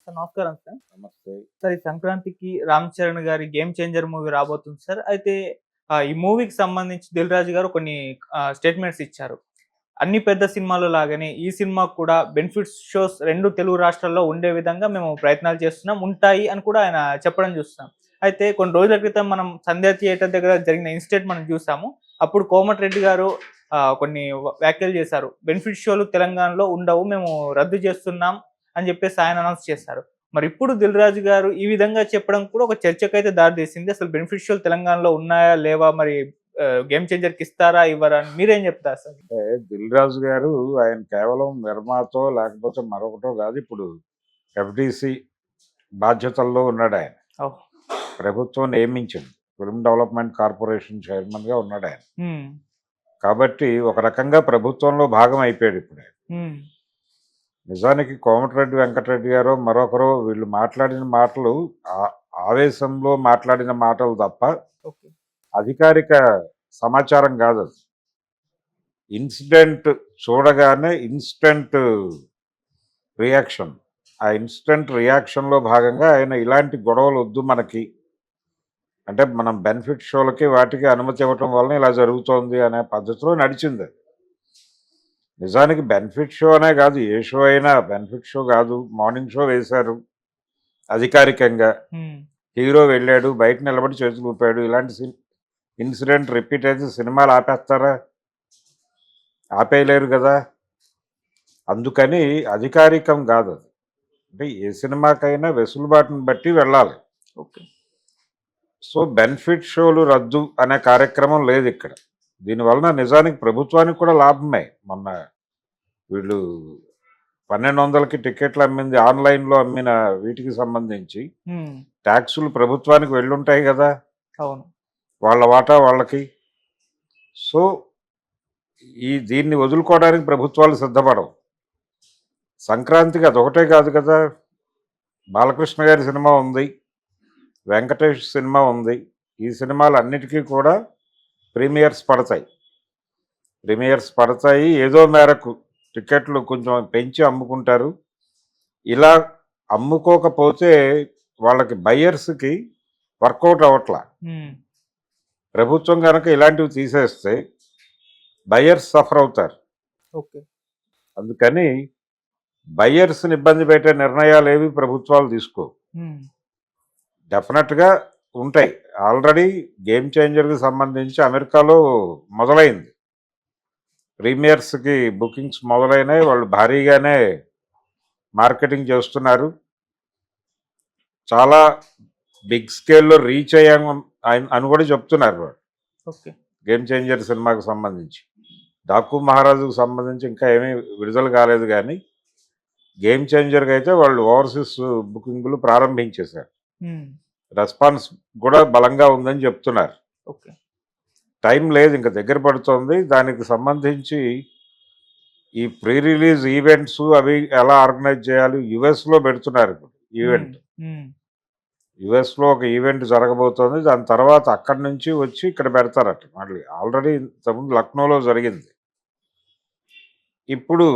Sir నమస్కారం sir. నమస్తే. Sir ఈ సంక్రాంతికి 'రామ్ చరణ్' గారి 'గేమ్ చేంజర్' మూవీ రాబోతుంది సార్. అయితే ఈ మూవీకి సంబంధించి 'దిల్ రాజు' గారు కొన్ని స్టేట్మెంట్స్ ఇచ్చారు. అన్ని పెద్ద సినిమాల లాగానే ఈ సినిమాకు కూడా బెనిఫిట్స్ షోస్ 2 తెలుగు రాష్ట్రాల్లో ఉండే విధంగా మేము ప్రయత్నాలు చేస్తున్నాం, ఉంటాయి అని కూడా ఆయన చెప్పడం చూస్తున్నాం. అయితే కొన్ని రోజుల క్రితం మనం సంధ్య థియేటర్ దగ్గర జరిగిన ఇన్సిడెంట్ మనం చూసాము. అప్పుడు కోమటిరెడ్డి గారు కొన్ని వ్యాఖ్యలు చేశారు. బెనిఫిట్ షోలు తెలంగాణలో ఉండవు, మేము రద్దు చేస్తున్నాం అని చెప్పేసి ఆయన అనౌన్స్ చేశారు. మరి ఇప్పుడు 'దిల్ రాజు' గారు ఈ విధంగా చెప్పడం కూడా ఒక చర్చకైతే దారితీసింది. అసలు బెనిఫిట్ షోలు తెలంగాణలో ఉన్నాయా? లేవా? మరి 'గేమ్ చేంజర్'కి ఇస్తారా? ఇవ్వరా? అని మీరేం చెప్తారు సార్? అంటే 'దిల్ రాజు' గారు ఆయన కేవలం నిర్మాతో లేకపోతే మరొకటో కాదు. ఇప్పుడు ఎఫ్‌డీసీ బాధ్యతల్లో ఉన్నాడాయన. ఓహ్! ప్రభుత్వం నియమించింది. ఫిల్మ్ డెవలప్‌మెంట్ కార్పొరేషన్ చైర్మన్‌గా ఉన్నాడాయన. హ్మ్. కాబట్టి ఒక రకంగా ప్రభుత్వంలో భాగం అయిపోయాడు ఇప్పుడాయన. హ్మ్. నిజానికి కోమటిరెడ్డి వెంకటరెడ్డి గారో మరొకరో వీళ్ళు మాట్లాడిన మాటలు ఆవేశంలో మాట్లాడిన మాటలు తప్ప ఓకే. అధికారిక సమాచారం కాదది. ఇన్సిడెంట్ చూడగానే ఇన్‌స్టంట్ రియాక్షన్. ఆ ఇన్‌స్టంట్ రియాక్షన్‌లో భాగంగా ఆయన ఇలాంటి గొడవలొద్దు మనకి. అంటే మనం బెనిఫిట్ షోలకి వాటికి అనుమతి ఇవ్వటం వలన ఇలా జరుగుతోంది అనే పద్ధతిలో నడిచిందది. నిజానికి బెనిఫిట్ షో అనే కాదు, ఏ షో అయినా బెనిఫిట్ షో కాదు. మార్నింగ్ షో వేశారు అధికారికంగా. హ్మ్. హీరో వెళ్ళాడు, బయట నిలబడి చేతులు ఊపాడు. ఇలాంటి ఇన్సిడెంట్ రిపీట్ అయితే సినిమాలు ఆపేస్తారా? ఆపేయలేరు కదా! అందుకని అధికారికం కాదది. అంటే ఏ సినిమాకైనా వెసులుబాటుని బట్టి వెళ్ళాలి. ఓకే. సో, బెనిఫిట్ షోలు రద్దు అనే కార్యక్రమం లేదిక్కడ. దీనివలన నిజానికి ప్రభుత్వానికి కూడా లాభమే. మొన్న వీళ్ళు 1200కి టికెట్లు అమ్మింది, ఆన్‌లైన్‌లో అమ్మిన వీటికి సంబంధించి హ్మ్. ట్యాక్సులు ప్రభుత్వానికి వెళ్ళుంటాయి కదా! అవును. వాళ్ళ వాటా వాళ్ళకి. సో, దీన్ని వదులుకోవడానికి ప్రభుత్వాలు సిద్ధపడవు. సంక్రాంతికి అదొకటే కాదు కదా! బాలకృష్ణ గారి సినిమా ఉంది, వెంకటేష్ సినిమా ఉంది. ఈ సినిమాలన్నిటికీ కూడా ప్రీమియర్స్ పడతాయి. ఏదో మేరకు టికెట్లు కొంచెం పెంచి అమ్ముకుంటారు. ఇలా అమ్ముకోకపోతే వాళ్ళకి బయ్యర్స్‌కి వర్కౌట్ అవ్వట్లా. హ్మ్. ప్రభుత్వం గనక ఇలాంటివి తీసేస్తే బయ్యర్స్ సఫర్ అవుతారు. ఓకే. అందుకని బయ్యర్స్‌ని ఇబ్బంది పెట్టే నిర్ణయాలేవి ప్రభుత్వాలు తీసుకోవు. హ్మ్. డెఫినెట్‌గా ఉంటాయి. ఆల్రెడీ 'గేమ్ చేంజర్'కి సంబంధించి అమెరికాలో మొదలైంది. ప్రీమియర్స్‌కి బుకింగ్స్ మొదలైనాయి. వాళ్ళు భారీగానే మార్కెటింగ్ చేస్తున్నారు. చాలా బిగ్ స్కేల్‌లో రీచ్ అయ్యాము అని కూడా చెప్తున్నారు వాళ్ళు. ఓకే. 'గేమ్ చేంజర్' సినిమాకు సంబంధించి. 'డాకు మహారాజు'కు సంబంధించి ఇంకా ఏమీ విడుదల కాలేదు కానీ 'గేమ్ చేంజర్'కి అయితే వాళ్ళు ఓవర్సీస్ బుకింగులు ప్రారంభించేశారు. హ్మ్. రెస్పాన్స్ కూడా బలంగా ఉందని చెప్తున్నారు. ఓకే. టైం లేదు, ఇంక దగ్గర పడుతోంది. దానికి సంబంధించి ఈ ప్రీ రిలీజ్ ఈవెంట్స్ అవి ఎలా ఆర్గనైజ్ చేయాలి, యుఎస్లో పెడుతున్నారు ఇప్పుడు హ్మ్. ఈవెంట్. హ్మ్. యుఎస్లో ఒక ఈవెంట్ జరగబోతోంది. దాని తర్వాత అక్కడి నుంచి వచ్చి ఇక్కడ పెడతారట మళ్ళీ. ఆల్రెడీ ఇంతకుముందు లక్నోలో జరిగింది. ఇప్పుడు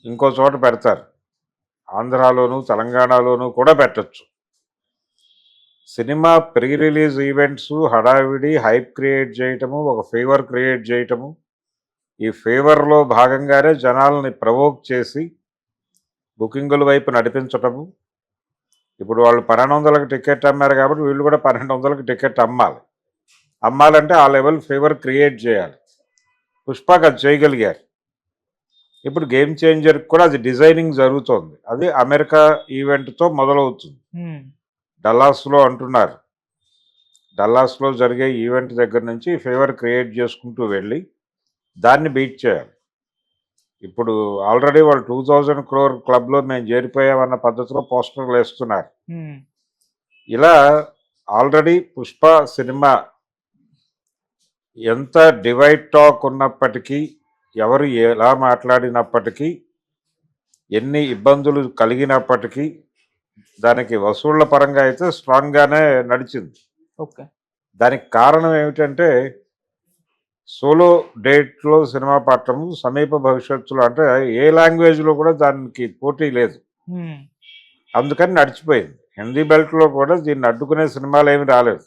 ఇంకో చోట పెడతారు. ఆంధ్రాలోను తెలంగాణలోను కూడా పెట్టచ్చు. సినిమా ప్రీ రిలీజ్ ఈవెంట్స్ హడావిడి, హైప్ క్రియేట్ చేయటము, ఒక ఫీవర్ క్రియేట్ చేయటము, ఈ ఫీవర్లో భాగంగానే జనాల్ని ప్రవోక్ చేసి బుకింగుల వైపు నడిపించటము. ఇప్పుడు వాళ్ళు 1200కి టికెట్ అమ్మారు కాబట్టి వీళ్ళు కూడా 1200కి టికెట్ అమ్మాలంటే ఆ లెవెల్ ఫీవర్ క్రియేట్ చేయాలి. పుష్పకి అది చేయగలిగారు. ఇప్పుడు 'గేమ్ చేంజర్'కి కూడా అది డిజైనింగ్ జరుగుతోంది. అది అమెరికా ఈవెంట్తో మొదలవుతుంది. హ్మ్. డల్లాస్లో అంటున్నారు. డల్లాస్లో జరిగే ఈవెంట్ దగ్గర నుంచి ఫీవర్ క్రియేట్ చేసుకుంటూ వెళ్ళి దాన్ని బీట్ చేయాలి. ఇప్పుడు ఆల్రెడీ వాళ్ళు 2000 crore క్లబ్లో మేము చేరిపోయామన్న పద్ధతిలో పోస్టర్లు వేస్తున్నారు. హ్మ్. ఇలా ఆల్రెడీ పుష్ప సినిమా ఎంత డివైడ్ టాక్ ఉన్నప్పటికీ, ఎవరు ఎలా మాట్లాడినప్పటికీ, ఎన్ని ఇబ్బందులు కలిగినప్పటికీ దానికి వసూళ్ల పరంగా అయితే స్ట్రాంగ్గానే నడిచింది. ఓకే. దానికి కారణం ఏమిటంటే సోలో డేట్లో సినిమా పట్టడం సమీప భవిష్యత్తులో, అంటే ఏ లాంగ్వేజ్లో కూడా దానికి పోటీ లేదు. హ్మ్. అందుకని నడిచిపోయింది. హిందీ బెల్ట్లో కూడా దీన్ని అడ్డుకునే సినిమాలు ఏమి రాలేదు.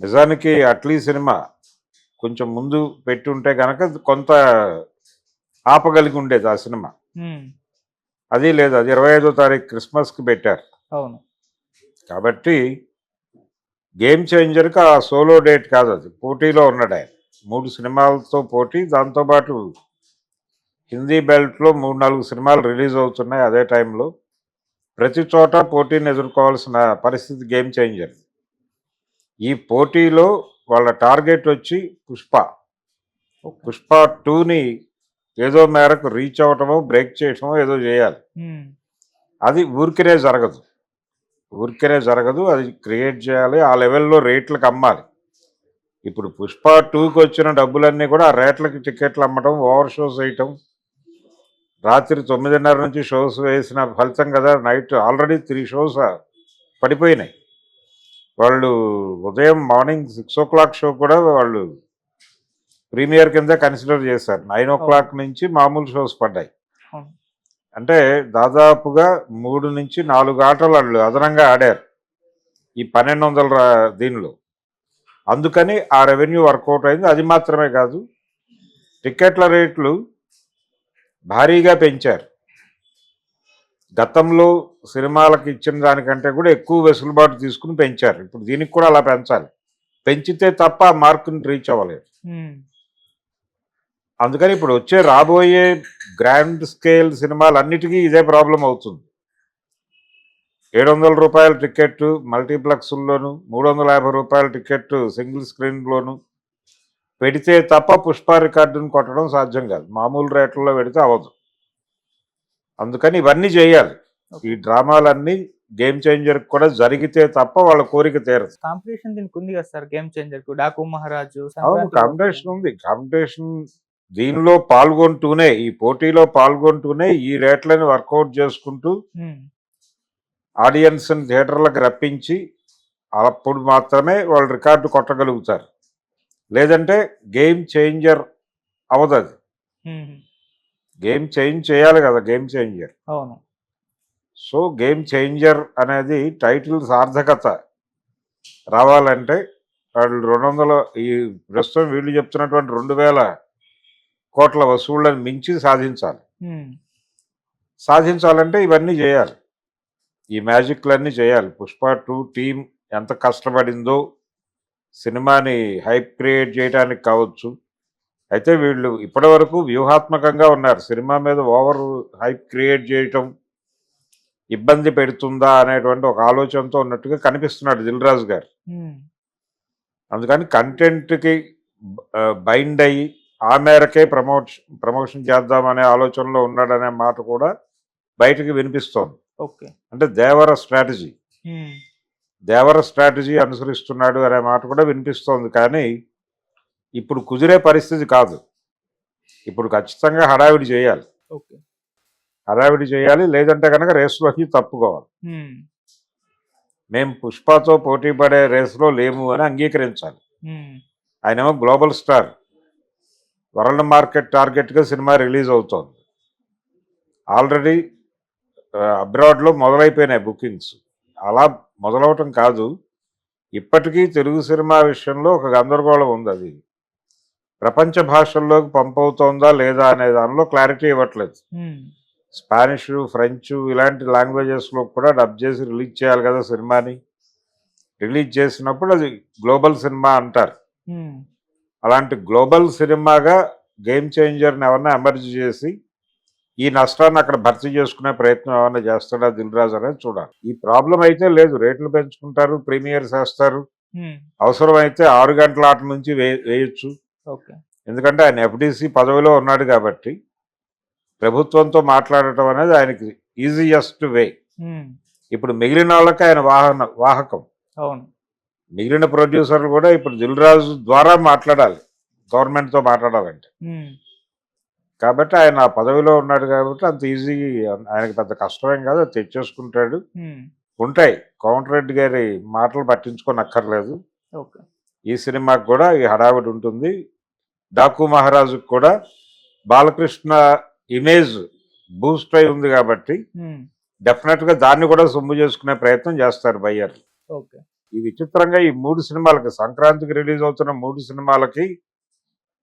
నిజానికి అట్లీ సినిమా కొంచెం ముందు పెట్టి ఉంటే కనుక కొంత ఆపగలిగి ఉండేది ఆ సినిమా. హ్మ్. అది లేదు, అది 25వ తారీఖు క్రిస్మస్కి పెట్టారు. అవును. కాబట్టి గేమ్ చేంజర్కి ఆ సోలో డేట్ కాదు, అది పోటీలో ఉన్నాడు ఆయన. 3 సినిమాలతో పోటీ, దాంతోపాటు హిందీ బెల్ట్లో 3-4 సినిమాలు రిలీజ్ అవుతున్నాయి అదే టైంలో. ప్రతి చోట పోటీని ఎదుర్కోవాల్సిన పరిస్థితి గేమ్ చేంజర్. ఈ పోటీలో వాళ్ళ టార్గెట్ వచ్చి పుష్ప. ఓకే. పుష్ప 2ని ఏదో మేరకు రీచ్ అవటమో బ్రేక్ చేయటమో ఏదో చేయాలి. హ్మ్. అది ఊరికనే జరగదు, అది క్రియేట్ చేయాలి, ఆ లెవెల్లో రేట్లకు అమ్మాలి. ఇప్పుడు పుష్ప 2కి వచ్చిన డబ్బులన్నీ కూడా ఆ రేట్లకి టికెట్లు అమ్మటం, ఓవర్ షోస్ వేయటం, రాత్రి 9:30 నుంచి షోస్ వేసిన ఫలితం కదా. నైట్ ఆల్రెడీ 3 షోస్ పడిపోయినాయి. వాళ్ళు ఉదయం మార్నింగ్ 6 షో కూడా వాళ్ళు ప్రీమియర్ కింద కన్సిడర్ చేశారు. 9 నుంచి మామూలు షోస్ పడ్డాయి. అవును. అంటే దాదాపుగా 3 నుంచి 4 ఆటలు వాళ్ళు అదనంగా ఆడారు ఈ 1200 దీనిలో. అందుకని ఆ రెవెన్యూ వర్కౌట్ అయింది. అది మాత్రమే కాదు, టికెట్ల రేట్లు భారీగా పెంచారు. గతంలో సినిమాలకు ఇచ్చిన దానికంటే కూడా ఎక్కువ వెసులుబాటు తీసుకుని పెంచారు. ఇప్పుడు దీనికి కూడా అలా పెంచాలి. పెంచితే తప్ప ఆ మార్కుని రీచ్ అవ్వలేదు. హ్మ్. అందుకని ఇప్పుడు రాబోయే గ్రాండ్ స్కేల్ సినిమాలన్నిటికీ ఇదే ప్రాబ్లం అవుతుంది. 700 రూపాయల టికెట్ మల్టీప్లెక్స్లోను, 350 రూపాయల టికెట్ సింగిల్ స్క్రీన్లోను పెడితే తప్ప పుష్ప రికార్డును కొట్టడం సాధ్యం కాదు. మామూలు రేట్లలో పెడితే అవ్వదు. అందుకని ఇవన్నీ చేయాలి. ఈ డ్రామాలన్నీ గేమ్ చేంజర్కి కూడా జరిగితే తప్ప వాళ్ళ కోరిక తీరదు. కాంపిటీషన్ దీనికి ఉంది కదా సార్ గేమ్ చేంజర్ కు. డాకు మహారాజు, అవును, సంక్రాంతి కాంపిటీషన్ ఉంది. కాంపిటీషన్ దీనిలో పాల్గొంటూనే, ఈ పోటీలో పాల్గొంటూనే ఈ రేట్లని వర్కౌట్ చేసుకుంటూ హ్మ్. ఆడియన్స్ని థియేటర్లకు రప్పించి అప్పుడు మాత్రమే వాళ్ళు రికార్డు కొట్టగలుగుతారు. లేదంటే గేమ్ చేంజర్ అవదు. అది హ్మ్. గేమ్ చేంజ్ చేయాలి కదా గేమ్ చేంజర్. అవును. సో గేమ్ చేంజర్ అనేది టైటిల్ సార్థకత రావాలంటే వాళ్ళు 200 ఈ ప్రస్తుతం వీళ్ళు చెప్తున్నటువంటి 2000 కోట్ల వసూళ్లను మించి సాధించాలి. హ్మ్. సాధించాలంటే ఇవన్నీ చేయాలి, ఈ మ్యాజిక్లన్నీ చేయాలి. పుష్ప 2 టీం ఎంత కష్టపడిందో సినిమాని హైప్ క్రియేట్ చేయడానికి కావచ్చు. అయితే వీళ్ళు ఇప్పటి వరకు వ్యూహాత్మకంగా ఉన్నారు. సినిమా మీద ఓవర్ హైప్ క్రియేట్ చేయటం ఇబ్బంది పెడుతుందా అనేటువంటి ఒక ఆలోచనతో ఉన్నట్టుగా కనిపిస్తున్నాడు దిల్ రాజు గారు. హ్మ్. అందుకని కంటెంట్కి బైండ్ అయ్యి ఆ మేరకే ప్రమోషన్ చేద్దామనే ఆలోచనలో ఉన్నాడనే మాట కూడా బయటకు వినిపిస్తోంది. ఓకే. అంటే దేవర స్ట్రాటజీ హ్మ్. అనుసరిస్తున్నాడు అనే మాట కూడా వినిపిస్తోంది. కానీ ఇప్పుడు కుదిరే పరిస్థితి కాదు. ఇప్పుడు ఖచ్చితంగా హడావిడి చేయాలి. ఓకే. లేదంటే కనుక రేసులోకి తప్పుకోవాలి. హ్మ్. మేము పుష్పతో పోటీ పడే రేసులో లేము అని అంగీకరించాలి. హ్మ్. ఆయనేమో గ్లోబల్ స్టార్, వరల్డ్ మార్కెట్ టార్గెట్గా సినిమా రిలీజ్ అవుతోంది. ఆల్రెడీ అబ్రాడ్లో మొదలైపోయినాయి బుకింగ్స్. అలా మొదలవటం కాదు, ఇప్పటికీ తెలుగు సినిమా విషయంలో ఒక గందరగోళం ఉంది. అది ప్రపంచ భాషల్లోకి పంపవుతోందా లేదా అనే దానిలో క్లారిటీ ఇవ్వట్లేదు. హ్మ్. స్పానిష్, ఫ్రెంచ్ ఇలాంటి లాంగ్వేజెస్లో కూడా డబ్ చేసి రిలీజ్ చేయాలి కదా సినిమాని. రిలీజ్ చేసినప్పుడు అది గ్లోబల్ సినిమా అంటారు. హ్మ్. అలాంటి గ్లోబల్ సినిమాగా గేమ్ చేంజర్ని ఎవరన్నా ఎమర్జ్ చేసి ఈ నష్టాన్ని అక్కడ భర్తీ చేసుకునే ప్రయత్నం ఏమైనా చేస్తాడా దిల్ రాజు అనేది చూడాలి. ఈ ప్రాబ్లం అయితే లేదు, రేట్లు పెంచుకుంటారు, ప్రీమియర్స్ వేస్తారు, హ్మ్. అవసరమైతే 6 గంటల ఆట నుంచి వేయొచ్చు. ఓకే. ఎందుకంటే ఆయన ఎఫ్డిసి పదవిలో ఉన్నాడు కాబట్టి ప్రభుత్వంతో మాట్లాడటం అనేది ఆయనకి ఈజియెస్ట్ వే. హ్మ్. ఇప్పుడు మిగిలిన వాళ్ళకి ఆయన వాహకం. అవును. మిగిలిన ప్రొడ్యూసర్లు కూడా ఇప్పుడు దిల్ రాజు ద్వారా మాట్లాడాలి, గవర్నమెంట్తో మాట్లాడాలంటే. హ్మ్. కాబట్టి ఆయన ఆ పదవిలో ఉన్నాడు కాబట్టి అంత ఈజీ, ఆయనకి పెద్ద కష్టమేం కాదు, అది తెచ్చేసుకుంటాడు. హ్మ్. ఉంటాయి, కోమటిరెడ్డి గారి మాటలు పట్టించుకోనక్కర్లేదు. ఓకే. ఈ సినిమాకి కూడా ఈ హడావిడి ఉంటుంది. డాకు మహారాజుకు కూడా బాలకృష్ణ ఇమేజ్ బూస్ట్ అయి ఉంది కాబట్టి హ్మ్. డెఫినెట్ గా దాన్ని కూడా సొమ్ము చేసుకునే ప్రయత్నం చేస్తారు బయ్యర్. ఓకే. ఈ విచిత్రంగా ఈ 3 సినిమాలకి సంక్రాంతికి రిలీజ్ అవుతున్న 3 సినిమాలకి